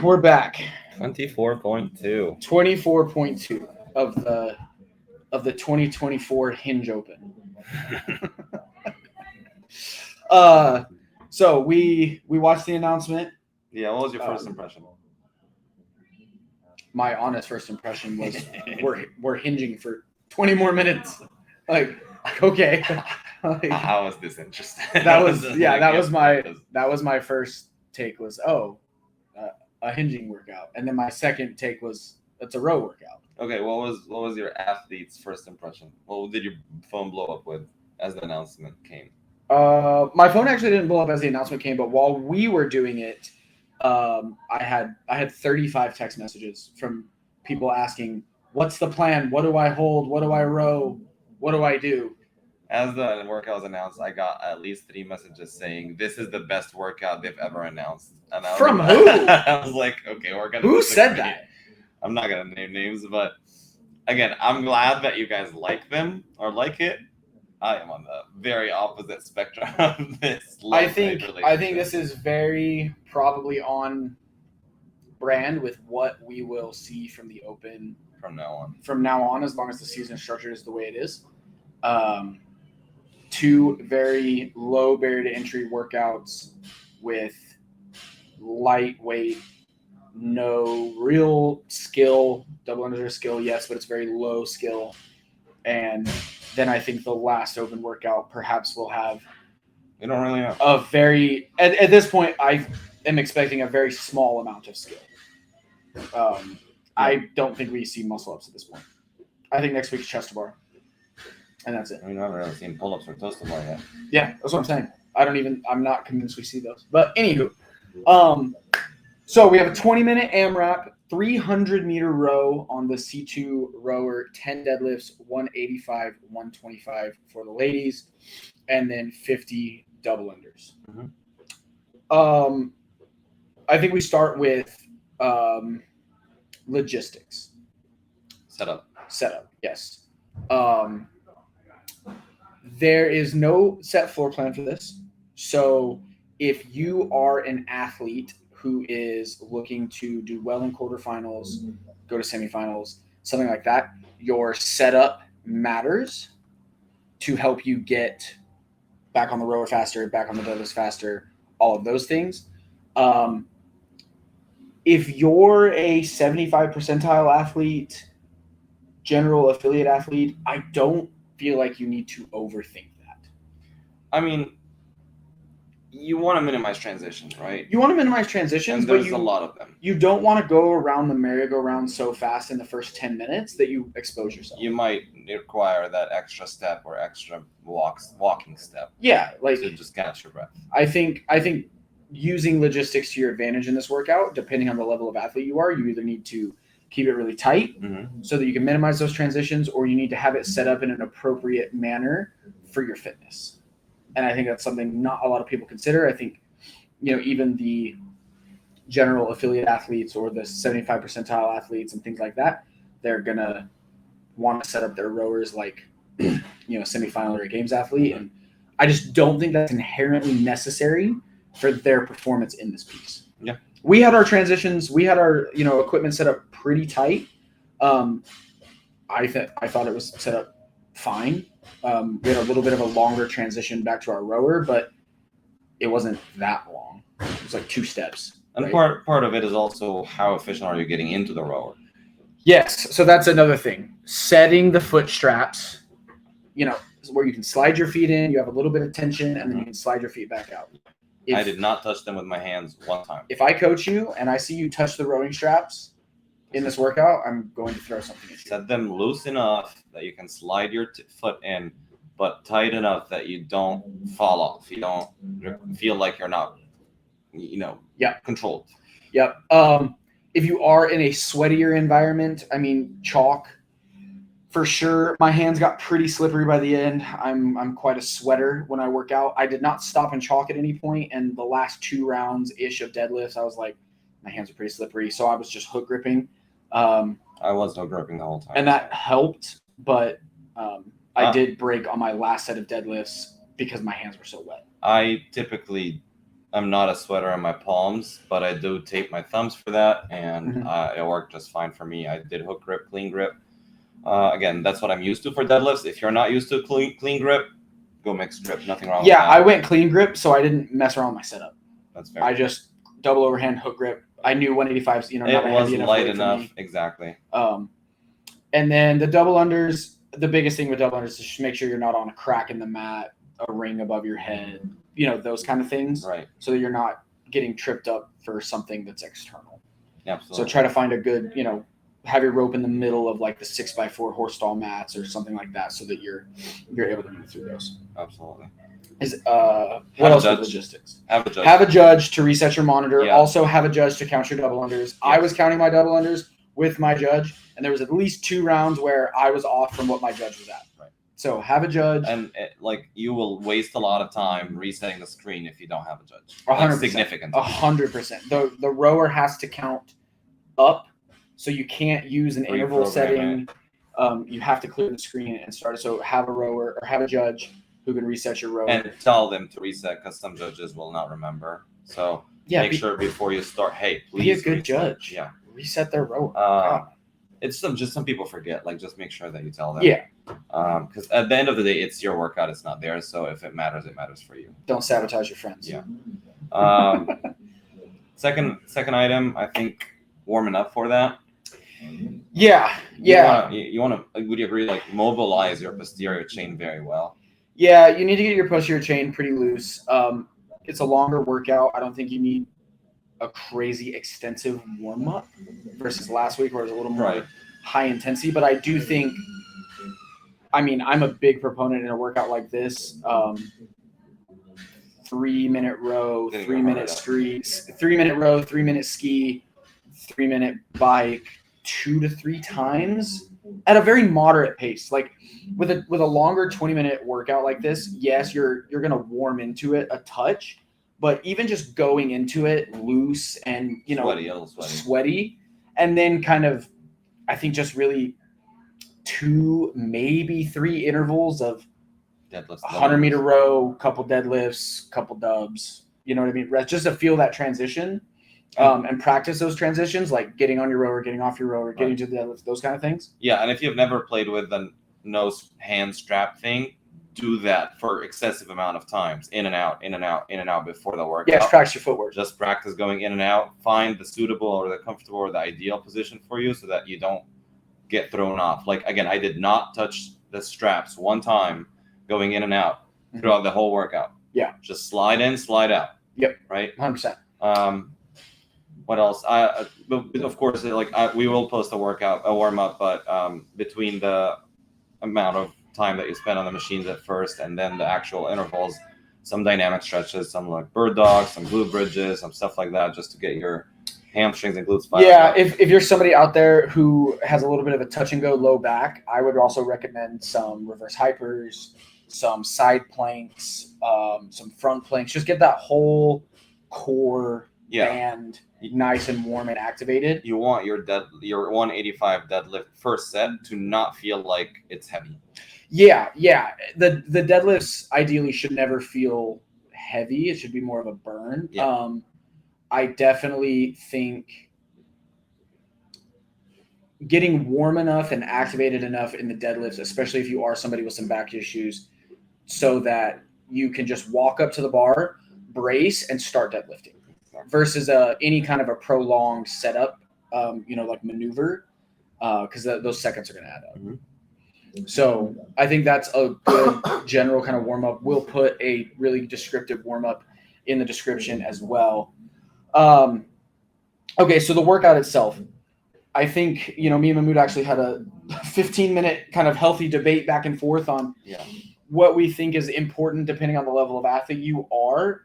We're back. 24.2. 24.2 of the 2024 Hinge Open. So we watched the announcement. Yeah, what was your first impression? My honest first impression was we're hinging for 20 more minutes. Like okay. Like, how was this interesting? That was my first take was a hinging workout, and then my second take was it's a row workout. Okay, what was your athlete's first impression? What did your phone blow up with as the announcement came? My phone actually didn't blow up as the announcement came, but while we were doing it, I had 35 text messages from people asking, "What's the plan? What do I hold? What do I row? What do I do?" As the workout was announced, I got at least 3 messages saying this is the best workout they've ever announced. And From who? I was like, okay, we're gonna. Who said that? I'm not gonna name names, but again, I'm glad that you guys like them or like it. I am on the very opposite spectrum of this. I think this is very probably on brand with what we will see from the Open from now on, as long as the season is structured is the way it is. 2 very low barrier to entry workouts with lightweight, no real skill. Double unders skill, yes, but it's very low skill. And then I think the last Open workout perhaps will have. We don't really know. A very at this point, I am expecting a very small amount of skill. I don't think we see muscle ups at this point. I think next week's chest to bar. And that's it. I mean, I haven't really seen pull-ups or toes to bar yet. Yeah, that's what I'm saying. I'm not convinced we see those. But anywho, so we have a 20-minute AMRAP, 300-meter row on the C2 rower, 10 deadlifts, 185, 125 for the ladies, and then 50 double unders. Mm-hmm. I think we start with logistics. Setup, yes. There is no set floor plan for this. So if you are an athlete who is looking to do well in quarterfinals, go to semifinals, something like that, your setup matters to help you get back on the rower faster, back on the deadlifts faster, all of those things. If you're a 75 percentile athlete, general affiliate athlete, I don't feel like you need to overthink that. I mean, you want to minimize transitions, right? You want to minimize transitions, and there's a lot of them. You don't want to go around the merry-go-round so fast in the first 10 minutes that you expose yourself. You might require that extra step or extra walking step. Yeah, like to just catch your breath. I think using logistics to your advantage in this workout, depending on the level of athlete you are, you either need to keep it really tight so that you can minimize those transitions, or you need to have it set up in an appropriate manner for your fitness. And I think that's something not a lot of people consider. I think, even the general affiliate athletes or the 75 percentile athletes and things like that, they're going to want to set up their rowers like, semifinal or a games athlete. And I just don't think that's inherently necessary for their performance in this piece. Yeah. We had our transitions, we had our, equipment set up pretty tight. I thought it was set up fine. We had a little bit of a longer transition back to our rower, but it wasn't that long. It was like 2 steps. And right? part of it is also how efficient are you getting into the rower? Yes. So that's another thing. Setting the foot straps, where you can slide your feet in, you have a little bit of tension, and then you can slide your feet back out. I did not touch them with my hands one time. If I coach you and I see you touch the rowing straps in this workout, I'm going to throw something at you. Set them loose enough that you can slide your foot in, but tight enough that you don't fall off. You don't feel like you're not, controlled. Yep. If you are in a sweatier environment, chalk, for sure. My hands got pretty slippery by the end. I'm quite a sweater when I work out. I did not stop and chalk at any point, and the last 2 rounds-ish of deadlifts, I was like, my hands are pretty slippery, so I was just hook gripping. I was hook gripping the whole time. And that helped, but I did break on my last set of deadlifts because my hands were so wet. I typically I'm not a sweater on my palms, but I do tape my thumbs for that, and Mm-hmm. it worked just fine for me. I did hook grip, clean grip. Again, that's what I'm used to for deadlifts. If you're not used to clean grip, go mixed grip. Nothing wrong with that. I went clean grip, so I didn't mess around with my setup. That's fair. I just double overhand hook grip. I knew 185s, not it a was heavy enough light weight enough. for me. Exactly. And then the double unders, the biggest thing with double unders is just make sure you're not on a crack in the mat, a ring above your head, those kind of things. Right. So that you're not getting tripped up for something that's external. Absolutely. So try to find a good, have your rope in the middle of like the 6x4 horse stall mats or something like that, so that you're able to move through those. Absolutely. What else with logistics? Have a judge. Have a judge to reset your monitor. Yeah. Also have a judge to count your double unders. Yes. I was counting my double unders with my judge, and there was at least 2 rounds where I was off from what my judge was at. Right. So have a judge. And you will waste a lot of time resetting the screen if you don't have a judge. 100%. Significantly. 100%. The rower has to count up, so you can't use an interval setting. You have to clear the screen and start it. So have a rower or have a judge who can reset your rower. And tell them to reset, because some judges will not remember. So make sure before you start, hey, please be a good reset. Judge. Yeah. Reset their rower. It's some people forget. Just make sure that you tell them. Yeah. Because at the end of the day, it's your workout. It's not theirs. So if it matters for you. Don't sabotage your friends. Yeah. Second item, I think warming up for that. Yeah. You want to, would you agree, mobilize your posterior chain very well? Yeah, you need to get your posterior chain pretty loose. It's a longer workout. I don't think you need a crazy extensive warm-up versus last week where it was a little more high intensity. But I do think, I'm a big proponent in a workout like this. 3-minute row, 3-minute streaks, 3-minute row, 3-minute ski, 3-minute bike, 2 to 3 times at a very moderate pace. With a longer 20-minute workout like this, yes, you're gonna warm into it a touch, but even just going into it loose and sweaty, and then kind of, I think just really 2, maybe 3 intervals of deadlifts, 100-meter row, couple deadlifts, couple dubs. You know what I mean? Just to feel that transition. And practice those transitions, like getting on your rower, getting off your rower, getting to the deadlift, those kind of things. Yeah, and if you've never played with the nose hand strap thing, do that for excessive amount of times, in and out before the workout. Yeah, just practice your footwork. Just practice going in and out. Find the suitable or the comfortable or the ideal position for you so that you don't get thrown off. Again, I did not touch the straps one time going in and out throughout the whole workout. Yeah. Just slide in, slide out. Yep. Right? 100%. What else? Of course, we will post a warm up, but between the amount of time that you spend on the machines at first and then the actual intervals, some dynamic stretches, some like bird dogs, some glute bridges, some stuff like that, just to get your hamstrings and glutes fired up. If you're somebody out there who has a little bit of a touch and go low back, I would also recommend some reverse hypers, some side planks, some front planks. Just get that whole core band nice and warm and activated. You want your 185 deadlift first set to not feel like it's heavy. Yeah. The deadlifts ideally should never feel heavy. It should be more of a burn. Yeah. I definitely think getting warm enough and activated enough in the deadlifts, especially if you are somebody with some back issues, so that you can just walk up to the bar, brace, and start deadlifting. Versus any kind of a prolonged setup, like maneuver, because those seconds are going to add up. Mm-hmm. So I think that's a good general kind of warm-up. We'll put a really descriptive warm-up in the description as well. Okay, so the workout itself. I think, me and Mahmoud actually had a 15-minute kind of healthy debate back and forth on what we think is important depending on the level of athlete you are.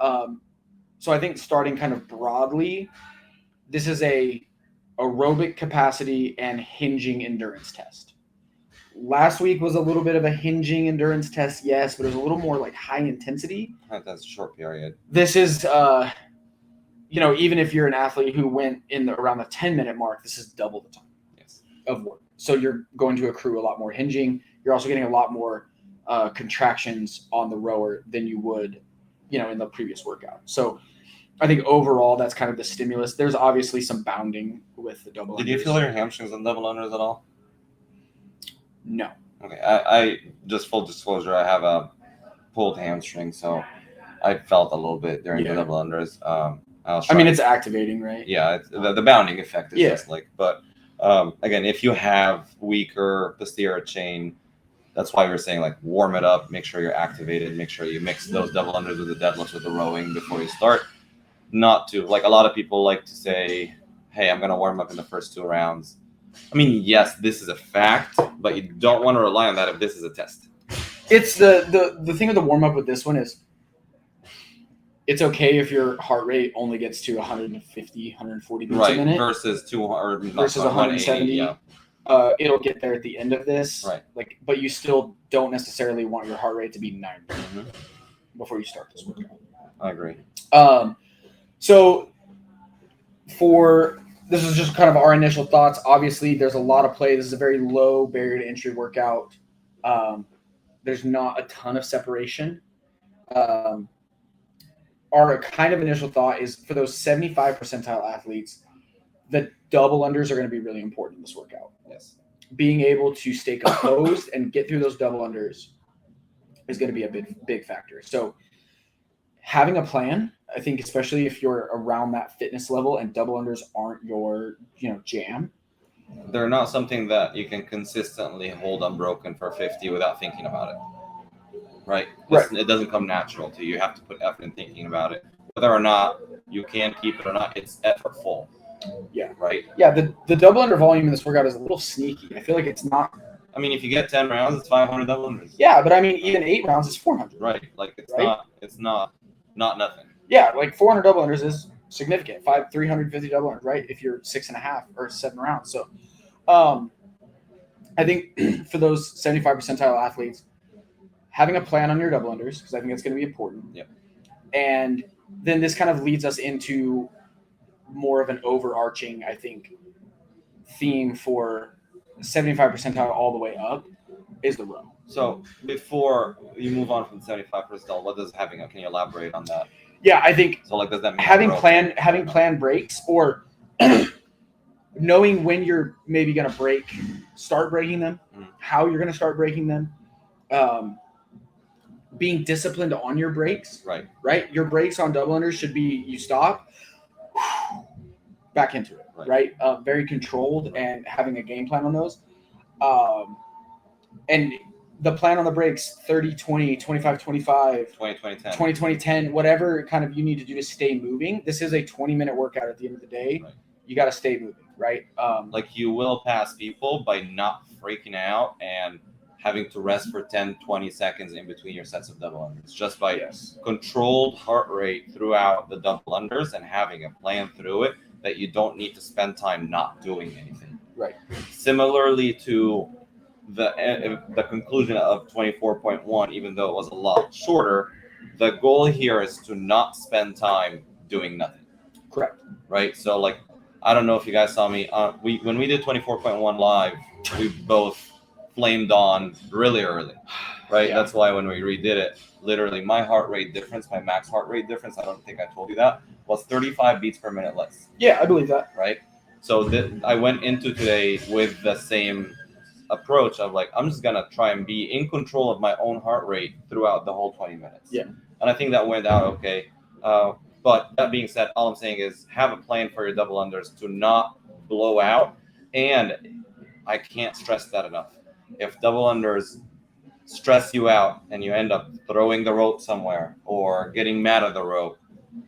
So I think starting kind of broadly, this is a aerobic capacity and hinging endurance test. Last week was a little bit of a hinging endurance test, yes, but it was a little more like high intensity. That's a short period. This is, even if you're an athlete who went around the 10-minute mark, this is double the time of work. So you're going to accrue a lot more hinging. You're also getting a lot more contractions on the rower than you would, in the previous workout. So I think overall that's kind of the stimulus. There's obviously some bounding with the double unders. Did you feel your hamstrings on double unders at all? No. Okay, I just full disclosure, I have a pulled hamstring, so I felt a little bit during the double unders. I mean, it's activating, right? Yeah, the bounding effect is just like, but again, if you have weaker posterior chain, that's why we were saying like warm it up, make sure you're activated, make sure you mix those double unders with the deadlifts with the rowing before you start. Not to, like a lot of people like to say, hey, I'm going to warm up in the first 2 rounds. I mean, yes, this is a fact, but you don't want to rely on that if this is a test. It's the thing with the warm up with this one is it's okay if your heart rate only gets to 150, 140 beats a minute versus 200 versus 170. Yeah. It'll get there at the end of this, right? Like, but you still don't necessarily want your heart rate to be 90 before you start this workout. I agree. So this is just kind of our initial thoughts. Obviously, there's a lot of play. This is a very low barrier to entry workout. There's not a ton of separation. Our kind of initial thought is for those 75 percentile athletes, the double unders are going to be really important in this workout. Yes. Being able to stay composed and get through those double unders is going to be a big factor. So having a plan, I think, especially if you're around that fitness level and double unders aren't your, jam. They're not something that you can consistently hold unbroken for 50 without thinking about it. Right. It doesn't come natural to you. You have to put effort in thinking about it. Whether or not you can keep it or not, it's effortful. Yeah. Right. Yeah. The double under volume in this workout is a little sneaky. I feel like it's not. I mean, if you get 10 rounds, it's 500 double unders. Yeah, but I mean, even 8 rounds is 400. Right. Like it's not nothing. Yeah, like 400 double unders is significant. 350 double unders, right? If you're 6.5 or 7 rounds. So, I think for those 75 percentile athletes, having a plan on your double unders, because I think that's going to be important. Yep. And then this kind of leads us into more of an overarching, I think, theme for 75 percentile all the way up is the row. So before you move on from 75 percentile, what does can you elaborate on that? Yeah, I think so. Like, does that mean having planned breaks or knowing when you're maybe going to start breaking them, how you're going to start breaking them, being disciplined on your breaks. Right. Your breaks on double unders should be you stop, back into it. Right. Very controlled and having a game plan on those. And the plan on the breaks, 30-20, 25-25, 20-20-10. 20-20-10, whatever kind of you need to do to stay moving. This is a 20-minute workout at the end of the day. Right. You got to stay moving, right? Like you will pass people by not freaking out and having to rest for 10-20 seconds in between your sets of double unders. Just by controlled heart rate throughout the double unders and having a plan through it that you don't need to spend time not doing anything. Right. Similarly to the conclusion of 24.1, even though it was a lot shorter, the goal here is to not spend time doing nothing. Correct. Right. So like, I don't know if you guys saw me. When we did 24.1 live, we both flamed on really early. Right. Yeah. That's why when we redid it, literally my heart rate difference, my max heart rate difference, I don't think I told you that, was 35 beats per minute less. Yeah, I believe that. Right. So I went into today with the same approach of like, I'm just gonna try and be in control of my own heart rate throughout the whole 20 minutes. Yeah. And I think that went out okay. But that being said, all I'm saying is have a plan for your double unders to not blow out. And I can't stress that enough. If double unders stress you out and you end up throwing the rope somewhere or getting mad at the rope,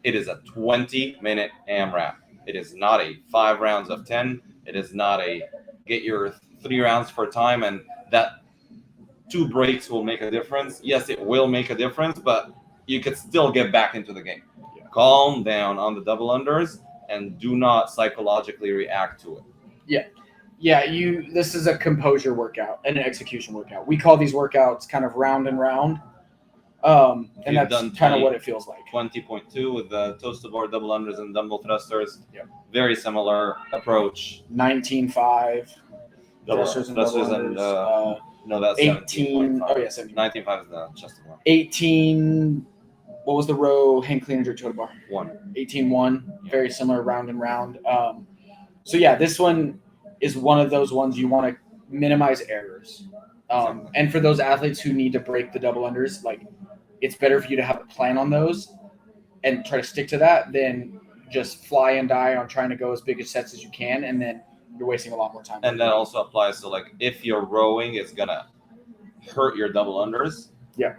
it is a 20-minute AMRAP. It is not a 5 rounds of 10. It is not a get your 3 rounds for time and that 2 breaks will make a difference. Yes, it will make a difference, but you could still get back into the game. Yeah. Calm down on the double unders and do not psychologically react to it. Yeah. Yeah, this is a composure workout and an execution workout. We call these workouts kind of round and round. And that's kind of what it feels like. 20.2 with the toes to bar double unders and dumbbell thrusters. Yep. Very similar approach. 19.5. Thrusters and no, that's 18. 17.5. Oh yeah, 17. 19.5 is the chest to bar. 18. What was the row hang clean and jerk total bar? 1. Very similar, round and round. So yeah, this one is one of those ones you want to minimize errors. And for those athletes who need to break the double unders, like it's better for you to have a plan on those and try to stick to that than just fly and die on trying to go as big as sets as you can, and then you're wasting a lot more time. And that also applies to like if you're rowing, it's gonna hurt your double unders. Yeah.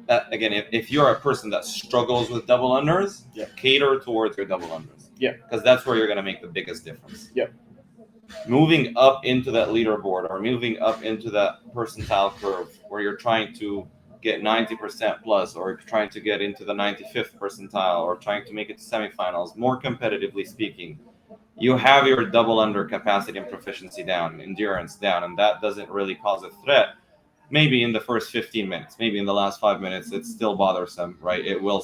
Again, if you're a person that struggles with double unders, cater towards your double unders. Yeah. Because that's where you're gonna make the biggest difference. Yeah. Moving up into that leaderboard or moving up into that percentile curve where you're trying to get 90% plus or trying to get into the 95th percentile or trying to make it to semifinals, more competitively speaking, you have your double under capacity and proficiency down, endurance down, and that doesn't really cause a threat. Maybe in the first 15 minutes, maybe in the last 5 minutes, it's still bothersome, right? It will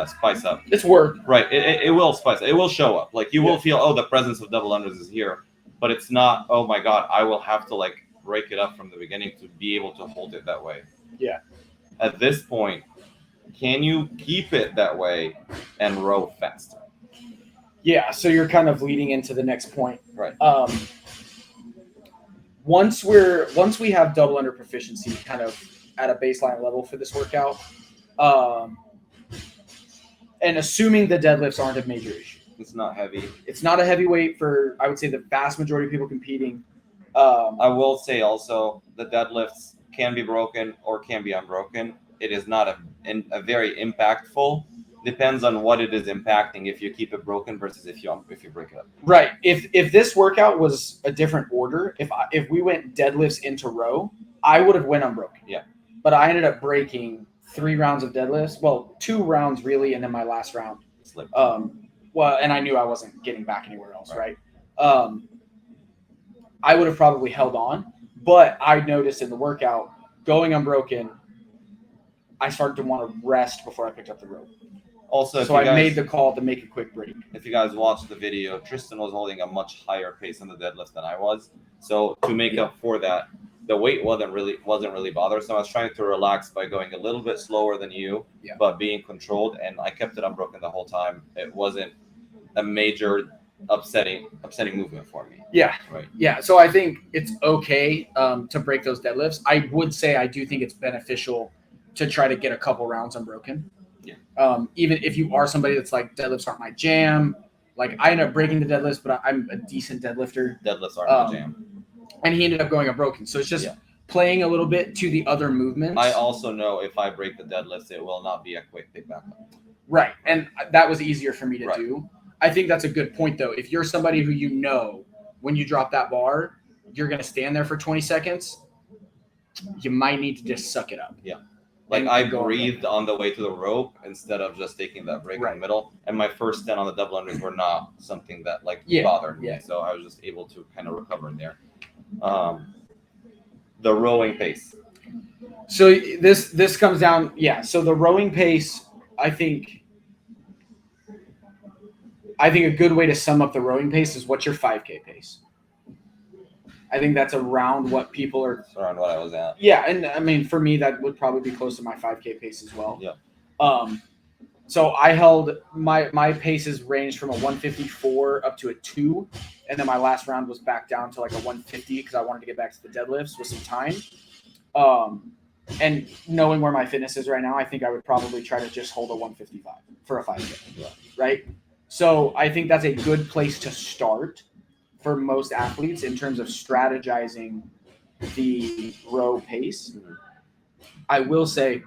spice up. It's work. Right. It will spice up. It will show up. Like you will feel, oh, the presence of double unders is here. But it's not, oh my God, I will have to like break it up from the beginning to be able to hold it that way. Yeah. At this point, can you keep it that way and row faster? Yeah, so you're kind of leading into the next point. Right. Once we have double under proficiency kind of at a baseline level for this workout, and assuming the deadlifts aren't a major issue. It's not heavy. It's not a heavy weight for, I would say, the vast majority of people competing. I will say also the deadlifts can be broken or can be unbroken. It is not a very impactful. Depends on what it is impacting. If you keep it broken versus if you break it up. Right. If this workout was a different order, if we went deadlifts into row, I would have went unbroken. Yeah. But I ended up breaking 3 rounds of deadlifts. Well, 2 rounds really, and then my last round. Slip. Well, and I knew I wasn't getting back anywhere else, right? I would have probably held on, but I noticed in the workout, going unbroken, I started to want to rest before I picked up the rope. Also, so I made the call to make a quick break. If you guys watched the video, Tristan was holding a much higher pace on the deadlift than I was. So to make up for that, the weight wasn't really bothersome. I was trying to relax by going a little bit slower than you, but being controlled, and I kept it unbroken the whole time. It wasn't a major upsetting movement for me. Yeah. Right. Yeah. So I think it's okay to break those deadlifts. I would say I do think it's beneficial to try to get a couple rounds unbroken. Yeah. Even if you are somebody that's like deadlifts aren't my jam, like I ended up breaking the deadlifts, but I'm a decent deadlifter. Deadlifts aren't my jam. And he ended up going unbroken. So it's just playing a little bit to the other movements. I also know if I break the deadlifts, it will not be a quick pick back up. Right. And that was easier for me to do. I think that's a good point, though. If you're somebody who you know when you drop that bar, you're going to stand there for 20 seconds, you might need to just suck it up. Yeah. Like I breathed on the way to the rope instead of just taking that break in the middle. And my first 10 on the double unders were not something that bothered me. So I was just able to kind of recover in there. The rowing pace. So this comes down, so the rowing pace, I think a good way to sum up the rowing pace is what's your 5K pace. I think that's around what people are. It's around what I was at. Yeah, and I mean for me that would probably be close to my 5K pace as well. Yeah. So I held my paces ranged from a 154 up to a 2, and then my last round was back down to like a 150 because I wanted to get back to the deadlifts with some time. And knowing where my fitness is right now, I think I would probably try to just hold a 155 for a 5K. Yeah. Right? So I think that's a good place to start for most athletes in terms of strategizing the row pace. Mm-hmm. I will say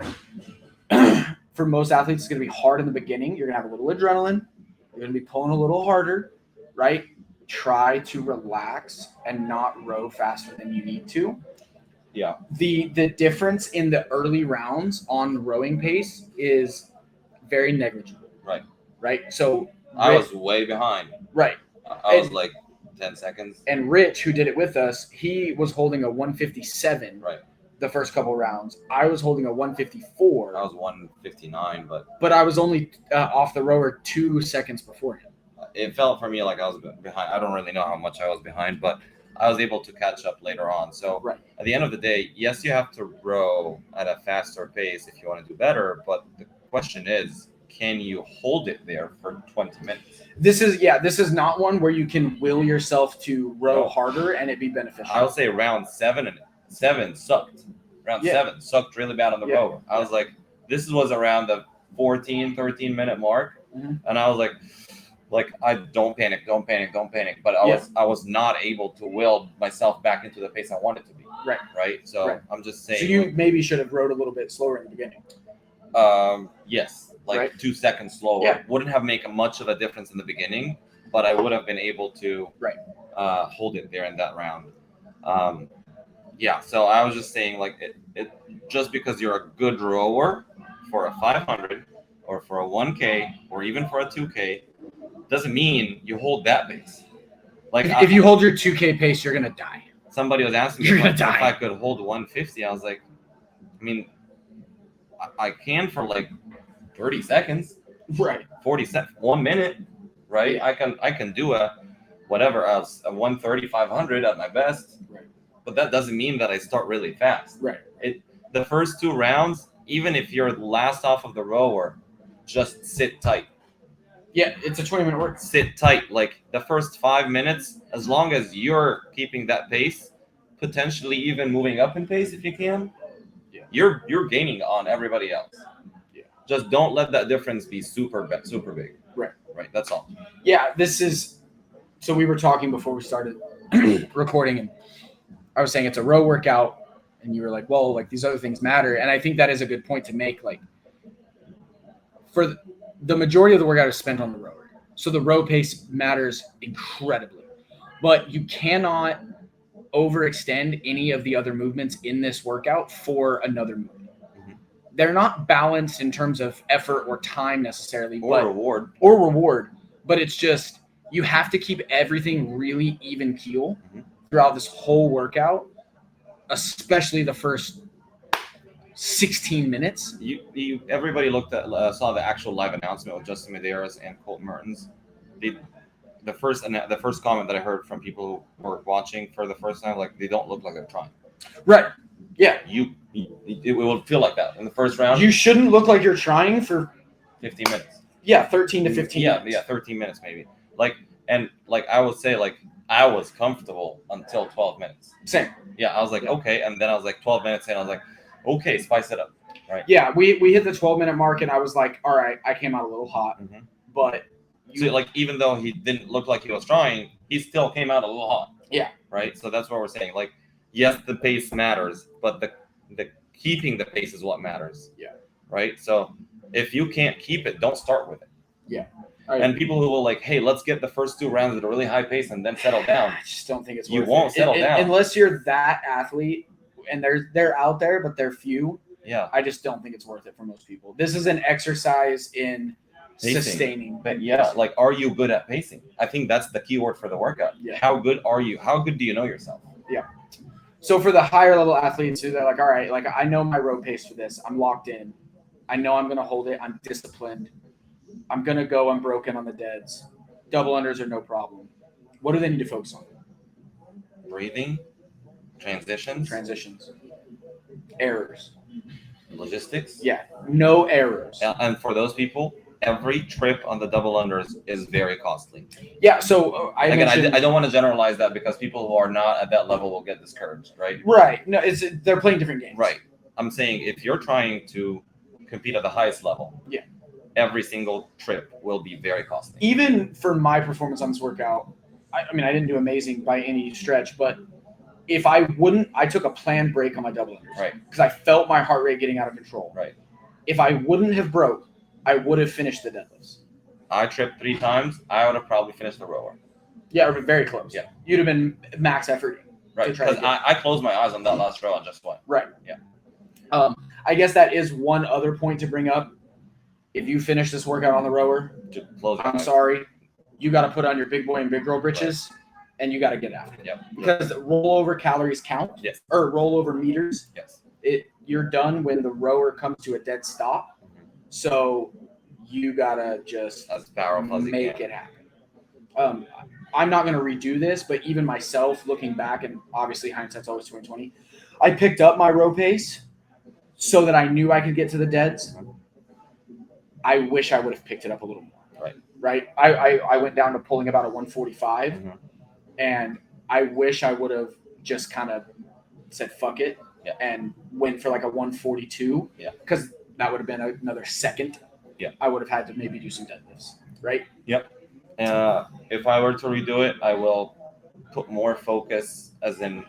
for most athletes, it's going to be hard in the beginning. You're going to have a little adrenaline. You're going to be pulling a little harder, right? Try to relax and not row faster than you need to. Yeah. The difference in the early rounds on rowing pace is very negligible. Right. So I was way behind. Right. I was like 10 seconds. And Rich, who did it with us, he was holding a 157 the first couple rounds. I was holding a 154. I was 159, but I was only off the rower 2 seconds before him. It felt for me like I was behind. I don't really know how much I was behind, but I was able to catch up later on. So at the end of the day, yes, you have to row at a faster pace if you want to do better, but the question is, can you hold it there for 20 minutes? This is not one where you can will yourself to row harder and it be beneficial. I would say round seven sucked. Round 7 sucked really bad on the rower. I was like, this was around the 13 minute mark. And I was like, I don't panic. But I was not able to will myself back into the pace I wanted to be. Right. So I'm just saying. So you maybe should have rowed a little bit slower in the beginning. Yes, 2 seconds slower. Wouldn't have made much of a difference in the beginning, but I would have been able to hold it there in that round. So I was just saying, like, it just because you're a good rower for a 500 or for a 1K or even for a 2K doesn't mean you hold that pace. Like, if you hold your 2K pace, you're gonna die. Somebody was asking me if I could hold 150. I was like, I mean, I can for like 30 seconds, 40 seconds, 1 minute, right? I can do a 130, 500 at my best, but that doesn't mean that I start really fast. The first 2 rounds, even if you're last off of the rower, just sit tight. It's a 20-minute work. Sit tight. Like the first 5 minutes, as long as you're keeping that pace, potentially even moving up in pace if you can, you're gaining on everybody else. Just don't let that difference be super big. Right. That's all. So we were talking before we started recording, and I was saying it's a row workout, and you were like, well, like these other things matter. And I think that is a good point to make. Like, for the majority of the workout is spent on the rower. So the row pace matters incredibly. But you cannot overextend any of the other movements in this workout for another movement. They're not balanced in terms of effort or time necessarily. Reward. But it's just, you have to keep everything really even keel throughout this whole workout, especially the first 16 minutes. Everybody saw the actual live announcement with Justin Medeiros and Colt Mertens. The first comment that I heard from people who were watching for the first time, like, they don't look like they're trying. Right. Yeah. It will feel like that in the first round. You shouldn't look like you're trying for 15 minutes. 13 to 15 minutes. Yeah, 13 minutes maybe. I would say, like, I was comfortable until 12 minutes. Same. Yeah, I was like, okay, and then I was like 12 minutes in, I was like, okay, spice it up. Right. Yeah, we hit the 12-minute mark, and I was like, all right, I came out a little hot, but even though he didn't look like he was trying, he still came out a little hot. Yeah. Right. So that's what we're saying. Like, yes, the pace matters, but the keeping the pace is what matters. Yeah. Right. So if you can't keep it, don't start with it. Yeah. And people who will like, hey, let's get the first 2 rounds at a really high pace and then settle down. I just don't think it's you worth won't it. settle down unless you're that athlete, and they're out there, but they're few. Yeah. I just don't think it's worth it for most people. This is an exercise in pacing. Sustaining. But like, are you good at pacing? I think that's the key word for the workout. Yeah. How good are you? How good do you know yourself? Yeah. So for the higher level athletes who they're like, all right, like, I know my row pace for this. I'm locked in. I know I'm going to hold it. I'm disciplined. I'm going to go unbroken on the deads. Double unders are no problem. What do they need to focus on? Breathing, transitions, errors, logistics. Yeah, no errors. And for those people, every trip on the double unders is very costly. Yeah, so I don't want to generalize that, because people who are not at that level will get discouraged, right? Right. No, they're playing different games. Right. I'm saying if you're trying to compete at the highest level, every single trip will be very costly. Even for my performance on this workout, I mean, I didn't do amazing by any stretch, but if I took a planned break on my double unders. Right. Because I felt my heart rate getting out of control. Right. If I wouldn't have broke, I would have finished the deadlifts. I tripped 3 times. I would have probably finished the rower. Yeah, or very close. Yeah. You'd have been max effort. Right. Because I closed my eyes on that last row and just went. Right. Yeah. I guess that is one other point to bring up. If you finish this workout on the rower, I'm sorry, you got to put on your big boy and big girl britches, and you got to get after it. Yep. Because rollover calories count. Yes. Or rollover meters. Yes. You're done when the rower comes to a dead stop. So you got to just make it happen. I'm not going to redo this, but even myself, looking back, and obviously hindsight's always 20/20, I picked up my row pace so that I knew I could get to the deads. I wish I would have picked it up a little more. Right. I went down to pulling about a 145, Mm-hmm. and I wish I would have just kind of said fuck it and went for like a 142. Yeah. Because that would have been another second. Yeah. I would have had to maybe do some deadlifts. Right. Yep. If I were to redo it, I will put more focus, as in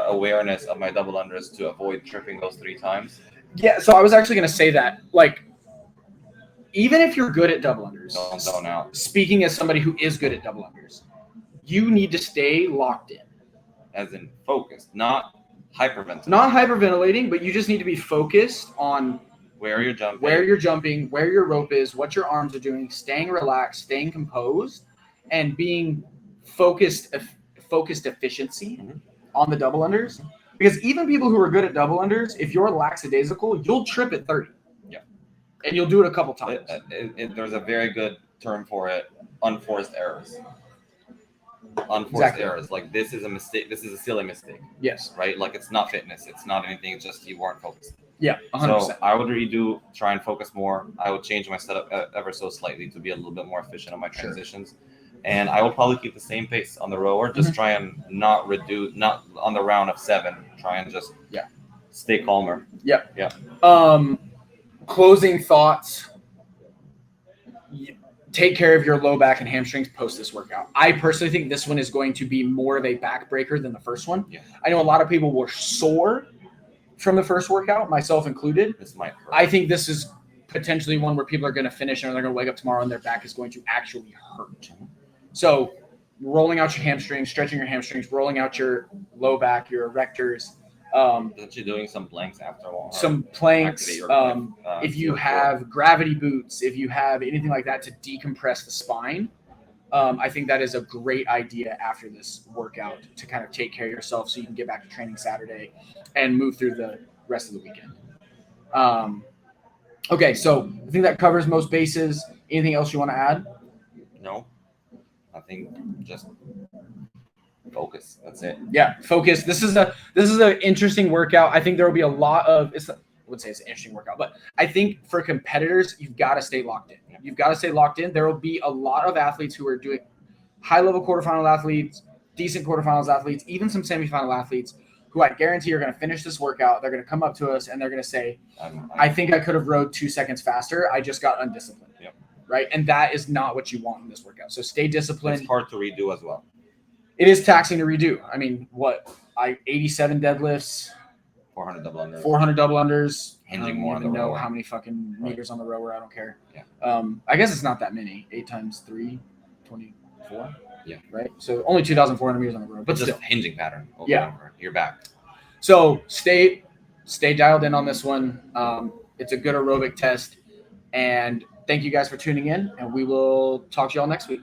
awareness of my double unders to avoid tripping those 3 times. Yeah. So I was actually going to say that, like, even if you're good at double unders, Don't zone out. Speaking as somebody who is good at double unders, you need to stay locked in. As in focused, not hyperventilating. Not hyperventilating, but you just need to be focused on where you're jumping, where your rope is, what your arms are doing, staying relaxed, staying composed, and being focused efficiency on the double unders. Because even people who are good at double unders, if you're lackadaisical, you'll trip at 30. Yeah. And you'll do it a couple times. There's a very good term for it: unforced errors. Unforced errors. Like, this is a mistake. This is a silly mistake. Yes. Right? Like, it's not fitness. It's not anything. It's just you weren't focused. Yeah, 100%. So I would try and focus more. I would change my setup ever so slightly to be a little bit more efficient on my transitions. And I will probably keep the same pace on the rower. Just try and not on the round of 7. Try and just stay calmer. Yeah. Yeah. Closing thoughts. Take care of your low back and hamstrings post this workout. I personally think this one is going to be more of a backbreaker than the first one. Yeah. I know a lot of people were sore from the first workout, myself included. This might hurt. I think this is potentially one where people are going to finish and they're going to wake up tomorrow and their back is going to actually hurt. So rolling out your hamstrings, stretching your hamstrings, rolling out your low back, your erectors. You're doing some planks after a while. Some planks. If you have gravity boots, if you have anything like that to decompress the spine, I think that is a great idea after this workout to kind of take care of yourself so you can get back to training Saturday and move through the rest of the weekend. Okay, so I think that covers most bases. Anything else you want to add? No. I think just focus. That's it. Yeah, focus. This is an interesting workout. I think there will be a lot of I would say it's an interesting workout, but I think for competitors, you've got to stay locked in. You've got to stay locked in. There will be a lot of athletes who are doing high-level quarterfinal athletes, decent quarterfinals athletes, even some semifinal athletes who I guarantee are going to finish this workout. They're going to come up to us and they're going to say, I think I could have rode 2 seconds faster. I just got undisciplined. Yep. Right? And that is not what you want in this workout. So stay disciplined. It's hard to redo as well. It is taxing to redo. I mean, 87 deadlifts, 400 double unders. 400 double unders. Hinging more on the rower. I don't know rower. how many fucking meters on the rower. I don't care. Yeah. I guess it's not that many. 8 times 3, 24. Yeah. Right. So only 2,400 meters on the rower, but just still hinging pattern. Over Yeah. and over. You're back. So stay dialed in on this one. It's a good aerobic test, and thank you guys for tuning in. And we will talk to y'all next week.